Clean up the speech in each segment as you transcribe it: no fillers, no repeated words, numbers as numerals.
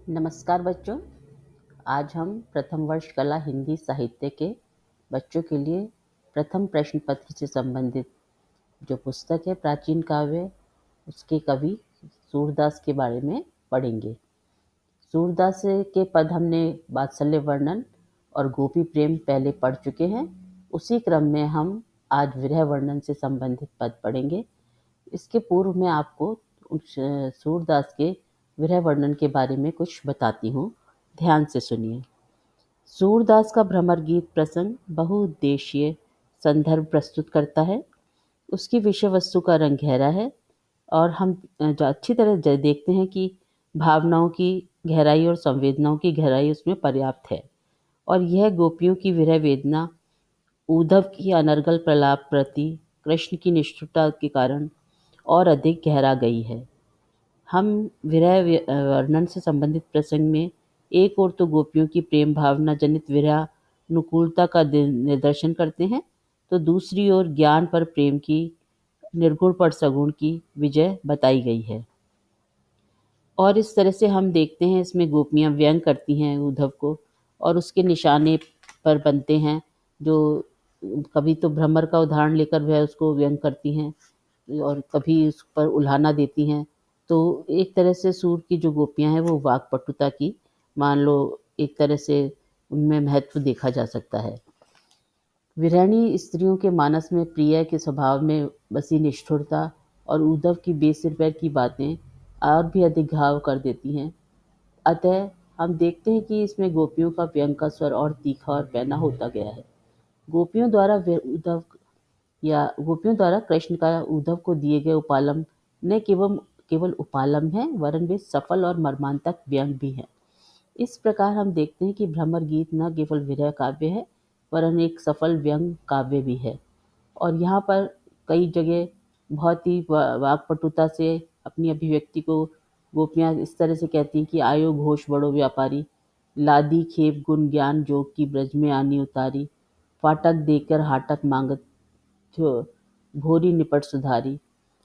नमस्कार बच्चों। आज हम प्रथम वर्ष कला हिंदी साहित्य के बच्चों के लिए प्रथम प्रश्न पत्र से संबंधित जो पुस्तक है प्राचीन काव्य, उसके कवि सूरदास के बारे में पढ़ेंगे। सूरदास के पद हमने वात्सल्य वर्णन और गोपी प्रेम पहले पढ़ चुके हैं। उसी क्रम में हम आज विरह वर्णन से संबंधित पद पढ़ेंगे। इसके पूर्व मैं आपको सूरदास के विरह वर्णन के बारे में कुछ बताती हूँ, ध्यान से सुनिए। सूरदास का भ्रमर गीत प्रसंग बहुउद्देशीय संदर्भ प्रस्तुत करता है। उसकी विषय वस्तु का रंग गहरा है और हम जो अच्छी तरह देखते हैं कि भावनाओं की गहराई और संवेदनाओं की गहराई उसमें पर्याप्त है। और यह गोपियों की विरह वेदना, उद्धव की अनर्गल प्रलाप प्रति कृष्ण की निष्ठुरता के कारण और अधिक गहरा गई है। हम विरह वर्णन से संबंधित प्रसंग में एक ओर तो गोपियों की प्रेम भावना जनित विरहानुकूलता का निदर्शन करते हैं, तो दूसरी ओर ज्ञान पर प्रेम की निर्गुण पर सगुण की विजय बताई गई है। और इस तरह से हम देखते हैं इसमें गोपियां व्यंग करती हैं उद्धव को और उसके निशाने पर बनते हैं। जो कभी तो भ्रमर का उदाहरण लेकर वह उसको व्यंग करती हैं और कभी उस पर उल्हाना देती हैं। तो एक तरह से सूर की जो गोपियां हैं वो वाक्पटुता की, मान लो, एक तरह से उनमें महत्व देखा जा सकता है। विरहणी स्त्रियों के मानस में प्रिय के स्वभाव में बसी निष्ठुरता और उद्धव की बेसिर पैर की बातें और भी अधिक घाव कर देती हैं। अतः हम देखते हैं कि इसमें गोपियों का व्यंग का स्वर और तीखा और पैना होता गया है। गोपियों द्वारा गोपियों द्वारा कृष्ण का उद्धव को दिए गए उपालम न केवल उपालम है, वरन वे सफल और मर्मांतक व्यंग भी हैं। इस प्रकार हम देखते हैं कि भ्रमर गीत न केवल विरह काव्य है, वरन एक सफल व्यंग काव्य भी है। और यहाँ पर कई जगह बहुत ही वाक्पटुता से अपनी अभिव्यक्ति को गोपियाँ इस तरह से कहती हैं कि आयो घोष बड़ो व्यापारी, लादी खेप गुण ज्ञान जोग की ब्रज में आनी उतारी, फाटक देकर हाटक मांगत भोरी निपट सुधारी।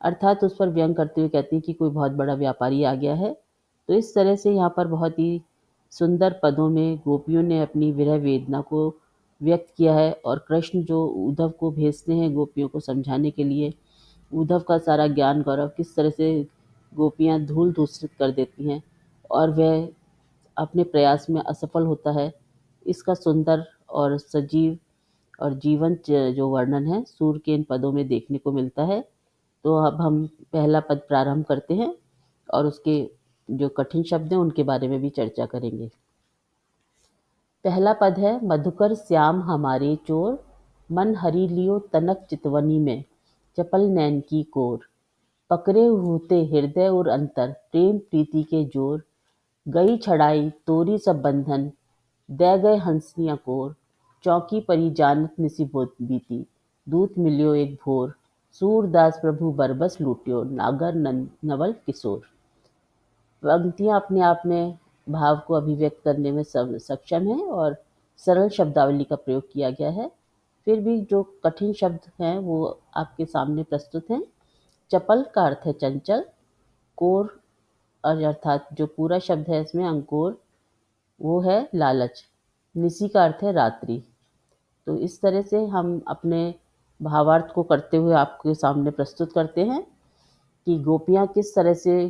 अर्थात उस पर व्यंग करते हुए कहती हैं कि कोई बहुत बड़ा व्यापारी आ गया है। तो इस तरह से यहाँ पर बहुत ही सुंदर पदों में गोपियों ने अपनी विरह वेदना को व्यक्त किया है। और कृष्ण जो उद्धव को भेजते हैं गोपियों को समझाने के लिए, उद्धव का सारा ज्ञान गौरव किस तरह से गोपियाँ धूल धूसरित कर देती हैं और वह अपने प्रयास में असफल होता है, इसका सुंदर और सजीव और जीवंत जो वर्णन है सूर के इन पदों में देखने को मिलता है। तो अब हम पहला पद प्रारंभ करते हैं और उसके जो कठिन शब्द हैं उनके बारे में भी चर्चा करेंगे। पहला पद है, मधुकर श्याम हमारे चोर, मन हरि लियो तनक चितवनी में, चपल नैन की कोर, पकड़े होते हृदय और अंतर, प्रेम प्रीति के जोर, गई छड़ाई तोरी सब बंधन, दे गए हंसिया कोर, चौकी परी जानत निसी बीती, दूत मिलियो एक भोर, सूरदास प्रभु बरबस लूटियो, नागर नवल किशोर। पंक्तियाँ अपने आप में भाव को अभिव्यक्त करने में सक्षम है और सरल शब्दावली का प्रयोग किया गया है। फिर भी जो कठिन शब्द हैं वो आपके सामने प्रस्तुत हैं। चपल का अर्थ है चंचल, कोर और अर्थात जो पूरा शब्द है इसमें अंकोर, वो है लालच, निसी का अर्थ है रात्रि। तो इस तरह से हम अपने भावार्थ को करते हुए आपके सामने प्रस्तुत करते हैं कि गोपियाँ किस तरह से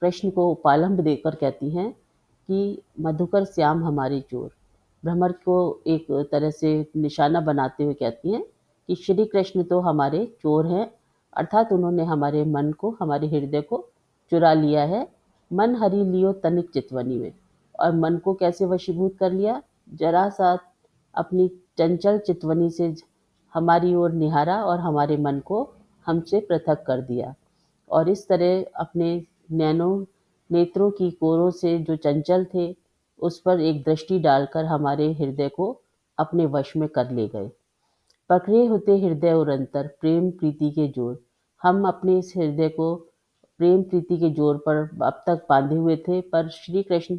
कृष्ण को उपालंब देकर कहती हैं कि मधुकर श्याम हमारे चोर। भ्रमर को एक तरह से निशाना बनाते हुए कहती हैं कि श्री कृष्ण तो हमारे चोर हैं, अर्थात उन्होंने हमारे मन को, हमारे हृदय को चुरा लिया है। मन हरि लियो तनिक चितवनी में, और मन को कैसे वशीभूत कर लिया, जरा सा अपनी चंचल चितवनी से हमारी ओर निहारा और हमारे मन को हमसे पृथक कर दिया। और इस तरह अपने नेत्रों की कोरों से जो चंचल थे उस पर एक दृष्टि डालकर हमारे हृदय को अपने वश में कर ले गए। पकड़े होते हृदय और अंतर, प्रेम प्रीति के जोर। हम अपने इस हृदय को प्रेम प्रीति के जोर पर अब तक बांधे हुए थे, पर श्री कृष्ण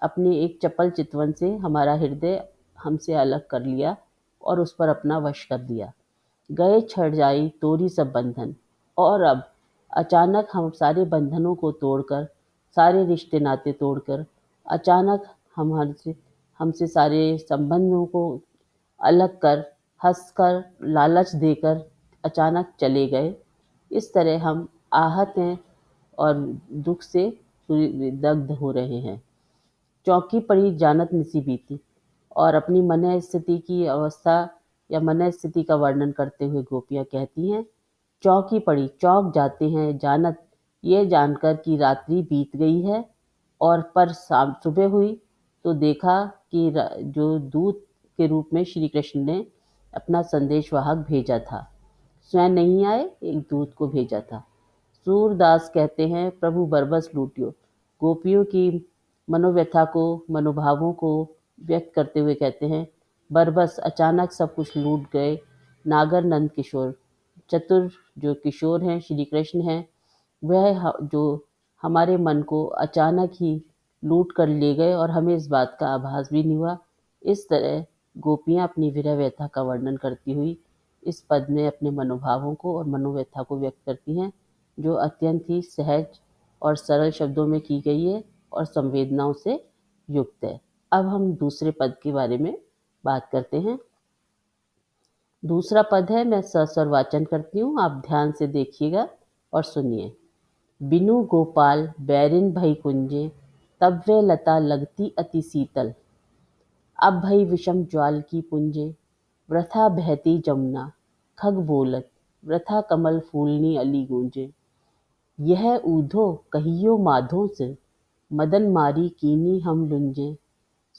अपने एक चपल चितवन से हमारा हृदय हमसे अलग कर लिया और उस पर अपना वश कर लिया। गए छड़ जाई तोरी सब बंधन, और अब अचानक हम सारे बंधनों को तोड़कर, सारे रिश्ते नाते तोड़कर अचानक हमारे हमसे सारे संबंधों को अलग कर, हंसकर, लालच देकर अचानक चले गए। इस तरह हम आहत हैं और दुख से दग्ध हो रहे हैं। चौंकी पड़ी जानत निसी बीती। और अपनी मन स्थिति की अवस्था या मन स्थिति का वर्णन करते हुए गोपियाँ कहती हैं, चौंकी पड़ी, चौंक जाते हैं जानत, ये जानकर कि रात्रि बीत गई है। और पर शाम सुबह हुई तो देखा कि जो दूत के रूप में श्री कृष्ण ने अपना संदेशवाहक भेजा था, स्वयं नहीं आए, एक दूत को भेजा था। सूरदास कहते हैं, प्रभु बरबस लूटियो। गोपियों की मनोव्यथा को, मनोभावों को व्यक्त करते हुए कहते हैं, बरबस अचानक सब कुछ लूट गए। नागर नंद किशोर, चतुर जो किशोर हैं, श्री कृष्ण हैं, वह जो हमारे मन को अचानक ही लूट कर ले गए और हमें इस बात का आभास भी नहीं हुआ। इस तरह गोपियाँ अपनी विरह व्यथा का वर्णन करती हुई इस पद में अपने मनोभावों को और मनोव्यथा को व्यक्त करती हैं, जो अत्यंत ही सहज और सरल शब्दों में की गई है और संवेदनाओं से युक्त है। अब हम दूसरे पद के बारे में बात करते हैं। दूसरा पद है, मैं सस्वर वाचन करती हूँ, आप ध्यान से देखिएगा और सुनिए। बिनु गोपाल बैरिन भई कुंजे, तब वे लता लगती अति शीतल। अब भई विषम ज्वाल की पुंजे, वृथा बहती जमुना, खग बोलत, वृथा कमल फूलनी अली गूंजे। यह ऊधो कहियो माधो से, मदन मारी कीनी हम लुंजे।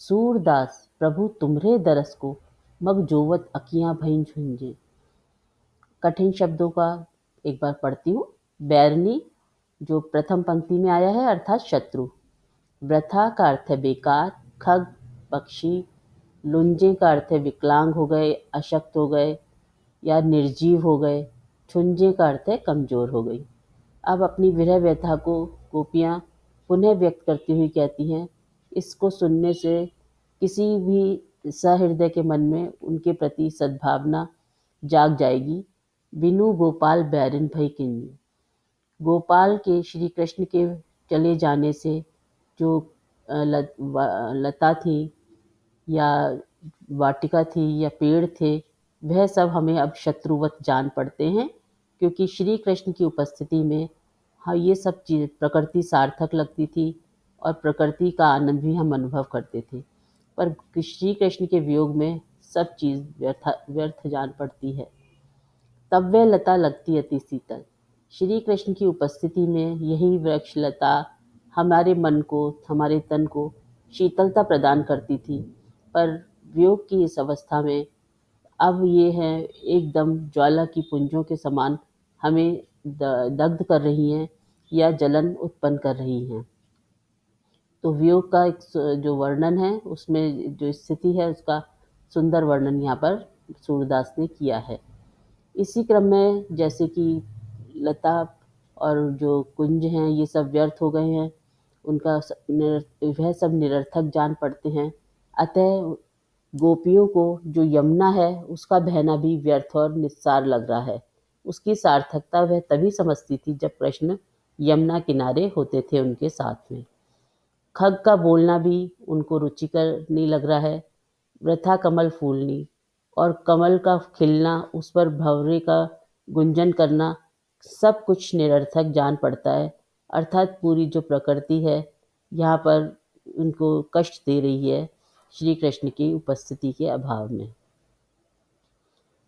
सूरदास प्रभु तुम्हरे दरस को, मग जोवत अकियाँ भईं झुंझे। कठिन शब्दों का एक बार पढ़ती हूँ। बैरनी जो प्रथम पंक्ति में आया है अर्थात शत्रु। वृथा का अर्थ है बेकार, खग पक्षी, लुंजे का अर्थ है विकलांग हो गए, अशक्त हो गए या निर्जीव हो गए, छुंजे का अर्थ है कमजोर हो गई। अब अपनी विरह व्यथा को गोपियाँ पुनः व्यक्त करती हुई कहती हैं, इसको सुनने से किसी भी सहृदय के मन में उनके प्रति सद्भावना जाग जाएगी। बिनु गोपाल बैरिन भई किन्नी, गोपाल के श्री कृष्ण के चले जाने से जो लता थी या वाटिका थी या पेड़ थे, वह सब हमें अब शत्रुवत जान पड़ते हैं, क्योंकि श्री कृष्ण की उपस्थिति में हाँ ये सब चीज़ प्रकृति सार्थक लगती थी और प्रकृति का आनंद भी हम अनुभव करते थे। पर श्री कृष्ण के वियोग में सब चीज़ व्यर्थ जान पड़ती है। तब वह लता लगती अति शीतल। श्री कृष्ण की उपस्थिति में यही वृक्ष लता हमारे मन को, हमारे तन को शीतलता प्रदान करती थी, पर वियोग की इस अवस्था में अब ये है एकदम ज्वाला की पुंजों के समान हमें दग्ध कर रही हैं या जलन उत्पन्न कर रही हैं। तो वियोग का एक जो वर्णन है, उसमें जो स्थिति है उसका सुंदर वर्णन यहाँ पर सूरदास ने किया है। इसी क्रम में जैसे कि लता और जो कुंज हैं ये सब व्यर्थ हो गए हैं, उनका वह सब निरर्थक जान पड़ते हैं। अतः गोपियों को जो यमुना है उसका बहना भी व्यर्थ और निस्सार लग रहा है। उसकी सार्थकता वह तभी समझती थी जब कृष्ण यमुना किनारे होते थे उनके साथ में। खग का बोलना भी उनको रुचिकर नहीं लग रहा है। वृथा कमल फूलनी, और कमल का खिलना, उस पर भंवरे का गुंजन करना, सब कुछ निरर्थक जान पड़ता है। अर्थात पूरी जो प्रकृति है यहाँ पर उनको कष्ट दे रही है श्री कृष्ण की उपस्थिति के अभाव में।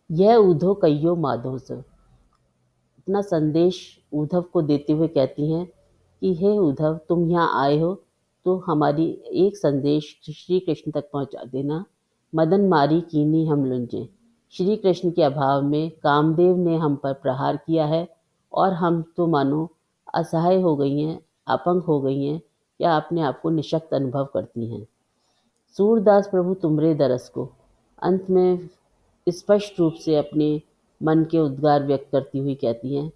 यह उद्धव कहियो माधो से, अपना संदेश उद्धव को देते हुए कहती हैं कि हे उद्धव, तुम यहाँ आए हो तो हमारी एक संदेश श्री कृष्ण तक पहुँचा देना। मदन मारी कीनी हम लुंजे, श्री कृष्ण के अभाव में कामदेव ने हम पर प्रहार किया है और हम तो मानो असहाय हो गई हैं, अपंग हो गई हैं या अपने आप को निशक्त अनुभव करती हैं। सूरदास प्रभु तुमरे दरस को, अंत में स्पष्ट रूप से अपने मन के उद्गार व्यक्त करती हुई कहती हैं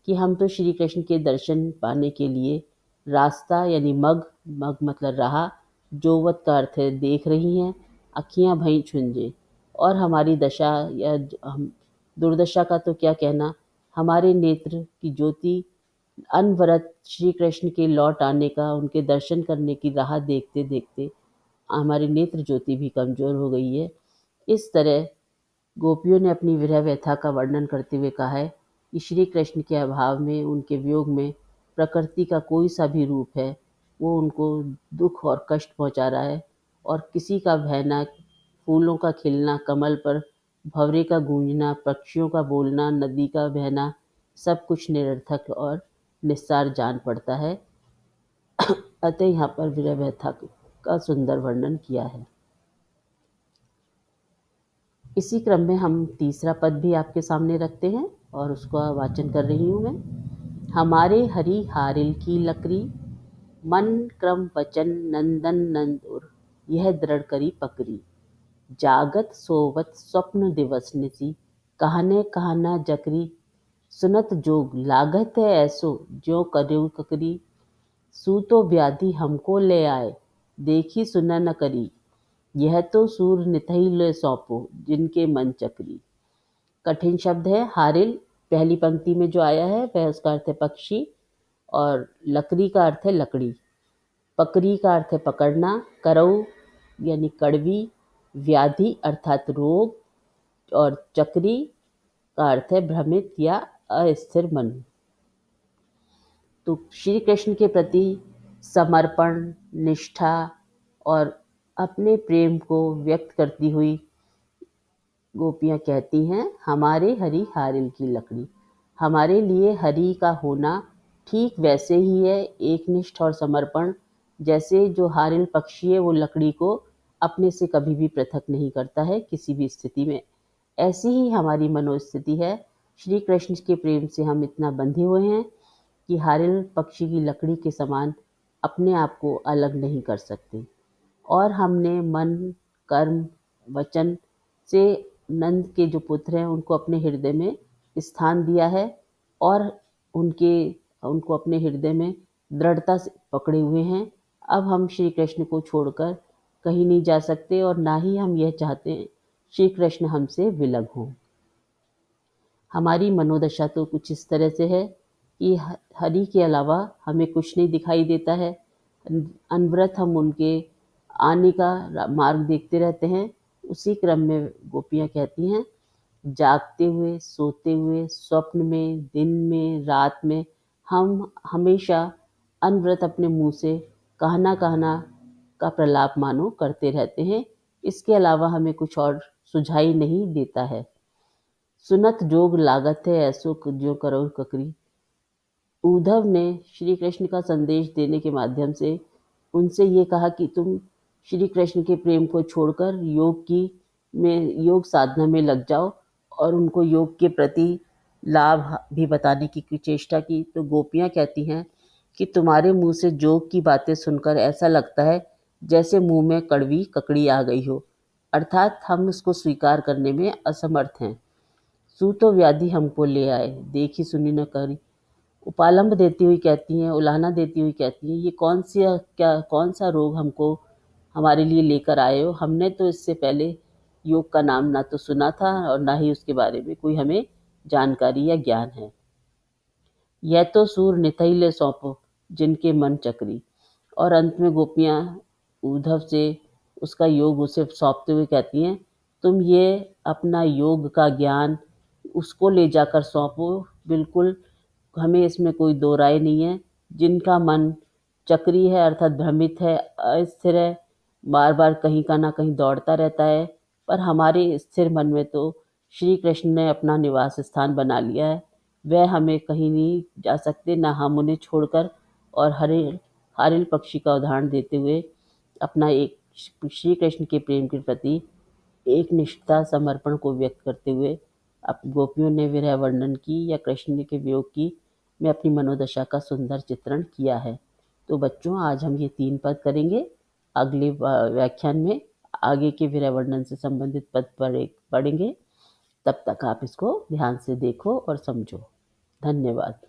कि हम तो श्री कृष्ण के दर्शन पाने के लिए रास्ता यानी मग मतलब राह, जोवत का अर्थ है देख रही हैं, अखियाँ भई छुंजे, और हमारी दशा या हम दुर्दशा का तो क्या कहना, हमारे नेत्र की ज्योति अनवरत श्री कृष्ण के लौट आने का, उनके दर्शन करने की राह देखते देखते हमारी नेत्र ज्योति भी कमजोर हो गई है। इस तरह गोपियों ने अपनी विरह व्यथा का वर्णन करते हुए कहा है कि श्री कृष्ण के अभाव में, उनके वियोग में प्रकृति का कोई सा भी रूप है, वो उनको दुख और कष्ट पहुंचा रहा है। और किसी का बहना, फूलों का खिलना, कमल पर भंवरे का गूंजना, पक्षियों का बोलना, नदी का बहना, सब कुछ निरर्थक और निस्सार जान पड़ता है। अतः यहाँ पर विरह व्यथा का सुंदर वर्णन किया है। इसी क्रम में हम तीसरा पद भी आपके सामने रखते हैं और उसका वाचन कर रही हूँ मैं। हमारे हरि हारिल की लकड़ी, मन क्रम वचन नंदन नंदुर, यह दृढ़ करी पकड़ी। जागत सोवत स्वप्न दिवस निसी, कहने कहना जकरी। सुनत जोग लागत है ऐसो, ज्यों करो ककरी। सूतो व्याधि हमको ले आए, देखी सुना न करी। यह तो सूर नितहि ले सौंपो, जिनके मन चकरी। कठिन शब्द है। हारिल पहली पंक्ति में जो आया है वह उसका अर्थ है पक्षी, और लकड़ी का अर्थ है लकड़ी। पकड़ी का अर्थ है पकड़ना। करऊ यानी कड़वी। व्याधि अर्थात रोग। और चक्री का अर्थ है भ्रमित या अस्थिर मन। तो श्री कृष्ण के प्रति समर्पण, निष्ठा और अपने प्रेम को व्यक्त करती हुई गोपियाँ कहती हैं, हमारे हरि हारिल की लकड़ी। हमारे लिए हरि का होना ठीक वैसे ही है, एकनिष्ठ और समर्पण, जैसे जो हारिल पक्षी है वो लकड़ी को अपने से कभी भी पृथक नहीं करता है किसी भी स्थिति में। ऐसी ही हमारी मनोस्थिति है। श्री कृष्ण के प्रेम से हम इतना बंधे हुए हैं कि हारिल पक्षी की लकड़ी के समान अपने आप को अलग नहीं कर सकते। और हमने मन, कर्म, वचन से नंद के जो पुत्र हैं उनको अपने हृदय में स्थान दिया है, और उनको अपने हृदय में दृढ़ता से पकड़े हुए हैं। अब हम श्री कृष्ण को छोड़कर कहीं नहीं जा सकते, और ना ही हम यह चाहते हैं श्री कृष्ण हमसे विलग हों। हमारी मनोदशा तो कुछ इस तरह से है कि हरि के अलावा हमें कुछ नहीं दिखाई देता है। अनवरत हम उनके आने का मार्ग देखते रहते हैं। उसी क्रम में गोपियाँ कहती हैं, जागते हुए, सोते हुए, स्वप्न में, दिन में, रात में हम हमेशा अनवरत अपने मुँह से कहना कहना का प्रलाप मानो करते रहते हैं। इसके अलावा हमें कुछ और सुझाई नहीं देता है। सुनत जोग लागत है ऐसो, ज्यों करो ककरी। उद्धव ने श्री कृष्ण का संदेश देने के माध्यम से उनसे ये कहा कि तुम श्री कृष्ण के प्रेम को छोड़कर योग साधना में लग जाओ, और उनको योग के प्रति लाभ भी बताने की चेष्टा की। तो गोपियाँ कहती हैं कि तुम्हारे मुंह से जोग की बातें सुनकर ऐसा लगता है जैसे मुंह में कड़वी ककड़ी आ गई हो, अर्थात हम उसको स्वीकार करने में असमर्थ हैं। सूतो व्याधि हमको ले आए, देखी सुनी न करी। उपालंब देती हुई कहती हैं, उलाहना देती हुई कहती हैं, ये कौन सा रोग हमको हमारे लिए लेकर आए हो। हमने तो इससे पहले योग का नाम ना तो सुना था और ना ही उसके बारे में कोई हमें जानकारी या ज्ञान है। यह तो सूर नितहि ले सौंपो, जिनके मन चक्री। और अंत में गोपियाँ उद्धव से उसका योग उसे सौंपते हुए कहती हैं, तुम ये अपना योग का ज्ञान उसको ले जाकर सौंपो, बिल्कुल हमें इसमें कोई दो राय नहीं है। जिनका मन चक्री है अर्थात भ्रमित है, अस्थिर है, बार बार कहीं का ना कहीं दौड़ता रहता है, पर हमारे स्थिर मन में तो श्री कृष्ण ने अपना निवास स्थान बना लिया है। वह हमें कहीं नहीं जा सकते, ना हम उन्हें छोड़कर। और हारिल पक्षी का उदाहरण देते हुए अपना एक श्री कृष्ण के प्रेम के प्रति एक निष्ठा, समर्पण को व्यक्त करते हुए अब गोपियों ने विरह वर्णन की या कृष्ण के वियोग की में अपनी मनोदशा का सुंदर चित्रण किया है। तो बच्चों, आज हम ये 3 पद करेंगे। अगले व्याख्यान में आगे के विरह वर्णन से संबंधित पद पढ़ेंगे। तब तक आप इसको ध्यान से देखो और समझो। धन्यवाद।